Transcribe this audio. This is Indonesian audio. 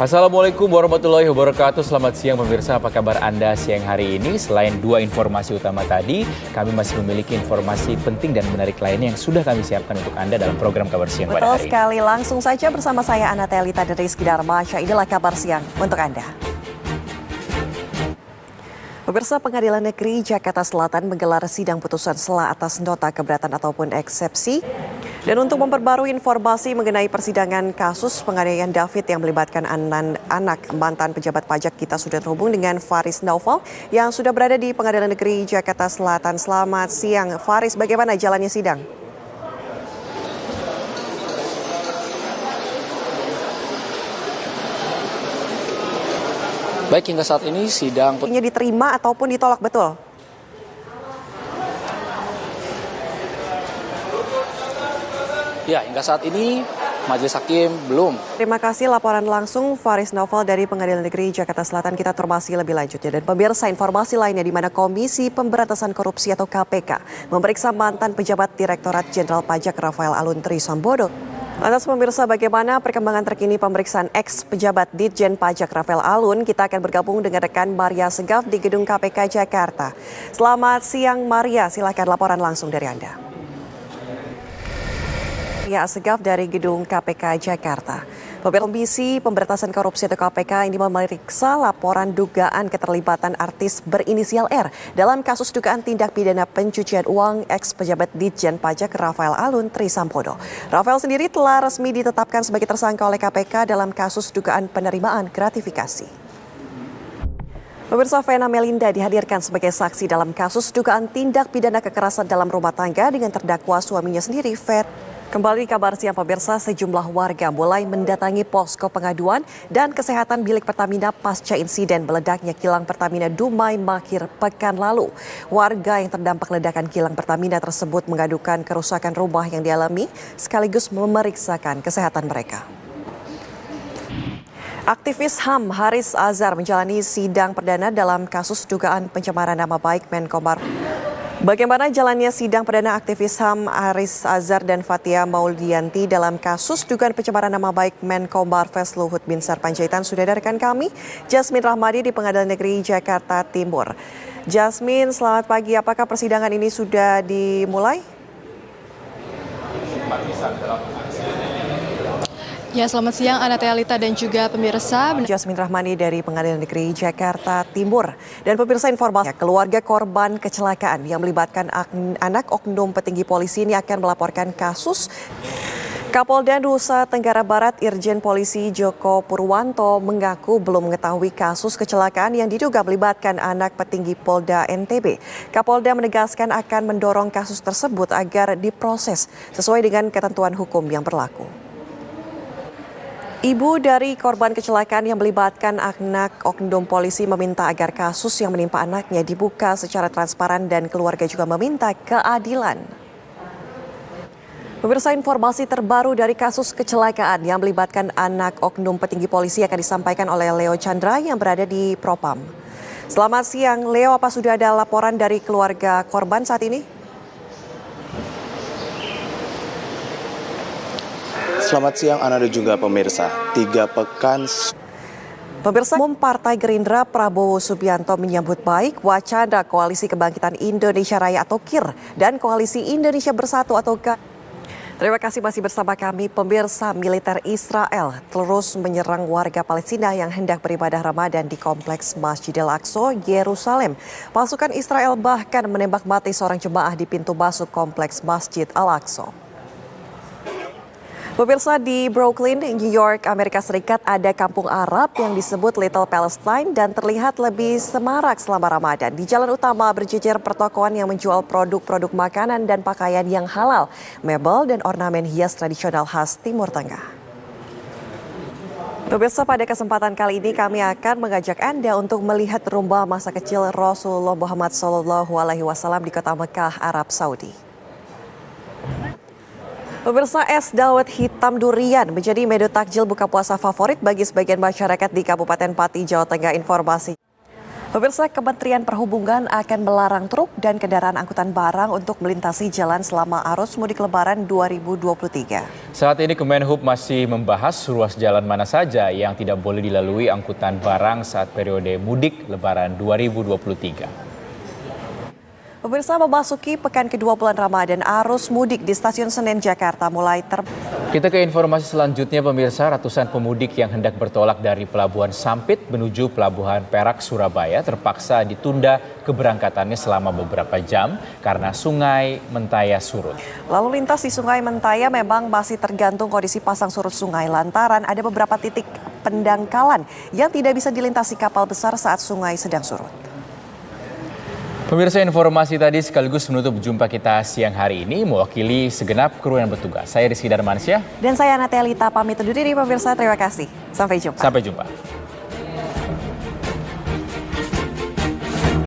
Assalamualaikum warahmatullahi wabarakatuh. Selamat siang pemirsa, apa kabar Anda siang hari ini? Selain dua informasi utama tadi, kami masih memiliki informasi penting dan menarik lainnya yang sudah kami siapkan untuk Anda dalam program Kabar Siang pada hari ini. Betul sekali, langsung saja bersama saya Anatelita dan Rizky Darmasya. Inilah Kabar Siang untuk Anda. Pemirsa, Pengadilan Negeri Jakarta Selatan menggelar sidang putusan sela atas nota keberatan ataupun eksepsi. Dan untuk memperbarui informasi mengenai persidangan kasus penganiayaan David yang melibatkan anak mantan pejabat pajak, kita sudah terhubung dengan Faris Naufal yang sudah berada di Pengadilan Negeri Jakarta Selatan. Selamat siang, Faris. Bagaimana jalannya sidang? Baik, hingga saat ini sidang diterima ataupun ditolak, betul? Ya, hingga saat ini Majelis Hakim belum. Terima kasih laporan langsung Faris Naufal dari Pengadilan Negeri Jakarta Selatan. Kita informasi lebih lanjutnya. Dan pemirsa, informasi lainnya di mana Komisi Pemberantasan Korupsi atau KPK memeriksa mantan pejabat Direktorat Jenderal Pajak Rafael Alun Trisambodo. Lantas pemirsa, bagaimana perkembangan terkini pemeriksaan ex-pejabat Ditjen Pajak Rafael Alun? Kita akan bergabung dengan rekan Maria Segaf di Gedung KPK Jakarta. Selamat siang Maria, silakan laporan langsung dari Anda. Maria Segaf dari Gedung KPK Jakarta. Komisi Pemberantasan Korupsi atau KPK ini memeriksa laporan dugaan keterlibatan artis berinisial R dalam kasus dugaan tindak pidana pencucian uang ex-pejabat Ditjen Pajak Rafael Alun Trisambodo. Rafael sendiri telah resmi ditetapkan sebagai tersangka oleh KPK dalam kasus dugaan penerimaan gratifikasi. Pemirsa, Vena Melinda dihadirkan sebagai saksi dalam kasus dugaan tindak pidana kekerasan dalam rumah tangga dengan terdakwa suaminya sendiri, Fer. Kembali Kabar Siang pemirsa, sejumlah warga mulai mendatangi posko pengaduan dan kesehatan milik Pertamina pasca insiden meledaknya kilang Pertamina Dumai Makir pekan lalu. Warga yang terdampak ledakan kilang Pertamina tersebut mengadukan kerusakan rumah yang dialami sekaligus memeriksakan kesehatan mereka. Aktivis HAM Haris Azhar menjalani sidang perdana dalam kasus dugaan pencemaran nama baik Menko Marves. Bagaimana jalannya sidang perdana aktivis HAM Haris Azhar dan Fathia Maulidiyanti dalam kasus dugaan pencemaran nama baik Menko Marves Luhut Binsar Panjaitan? Sudah ada rekan kami, Jasmine Rahmadi di Pengadilan Negeri Jakarta Timur. Jasmine, selamat pagi. Apakah persidangan ini sudah dimulai? Ya, selamat siang Anatelita dan juga pemirsa. Jasmine Rahmani dari Pengadilan Negeri Jakarta Timur. Dan pemirsa, informasi keluarga korban kecelakaan yang melibatkan anak oknum petinggi polisi ini akan melaporkan kasus. Kapolda Nusa Tenggara Barat Irjen Polisi Joko Purwanto mengaku belum mengetahui kasus kecelakaan yang diduga melibatkan anak petinggi Polda NTB. Kapolda menegaskan akan mendorong kasus tersebut agar diproses sesuai dengan ketentuan hukum yang berlaku. Ibu dari korban kecelakaan yang melibatkan anak oknum polisi meminta agar kasus yang menimpa anaknya dibuka secara transparan dan keluarga juga meminta keadilan. Pemirsa, informasi terbaru dari kasus kecelakaan yang melibatkan anak oknum petinggi polisi akan disampaikan oleh Leo Chandra yang berada di Propam. Selamat siang Leo, apa sudah ada laporan dari keluarga korban saat ini? Selamat siang Ana dan juga pemirsa. 3 pekan. Pemirsa, Umum Partai Gerindra Prabowo Subianto menyambut baik wacana Koalisi Kebangkitan Indonesia Raya atau KIR dan Koalisi Indonesia Bersatu atau KIR. Terima kasih masih bersama kami. Pemirsa, militer Israel terus menyerang warga Palestina yang hendak beribadah Ramadan di kompleks Masjidil Aqsa, Yerusalem. Pasukan Israel bahkan menembak mati seorang jemaah di pintu masuk kompleks Masjid Al-Aqsa. Pemirsa, di Brooklyn, New York, Amerika Serikat ada kampung Arab yang disebut Little Palestine dan terlihat lebih semarak selama Ramadan. Di jalan utama berjejer pertokoan yang menjual produk-produk makanan dan pakaian yang halal, mebel dan ornamen hias tradisional khas Timur Tengah. Pemirsa, pada kesempatan kali ini kami akan mengajak Anda untuk melihat rumah masa kecil Rasulullah Muhammad SAW di kota Mekah, Arab Saudi. Pemirsa, es dawet hitam durian menjadi menu takjil buka puasa favorit bagi sebagian masyarakat di Kabupaten Pati, Jawa Tengah. Informasi. Pemirsa, Kementerian Perhubungan akan melarang truk dan kendaraan angkutan barang untuk melintasi jalan selama arus mudik Lebaran 2023. Saat ini Kemenhub masih membahas ruas jalan mana saja yang tidak boleh dilalui angkutan barang saat periode mudik Lebaran 2023. Pemirsa, memasuki pekan kedua bulan Ramadan, arus mudik di Stasiun Senen Jakarta mulai Kita ke informasi selanjutnya, pemirsa. Ratusan pemudik yang hendak bertolak dari Pelabuhan Sampit menuju Pelabuhan Perak, Surabaya terpaksa ditunda keberangkatannya selama beberapa jam karena Sungai Mentaya surut. Lalu lintas di Sungai Mentaya memang masih tergantung kondisi pasang surut sungai lantaran ada beberapa titik pendangkalan yang tidak bisa dilintasi kapal besar saat sungai sedang surut. Pemirsa, informasi tadi sekaligus menutup jumpa kita siang hari ini. Mewakili segenap kru yang bertugas, saya Rizky Darmansyah. Dan saya Natalia pamit undur diri pemirsa, terima kasih. Sampai jumpa. Sampai jumpa.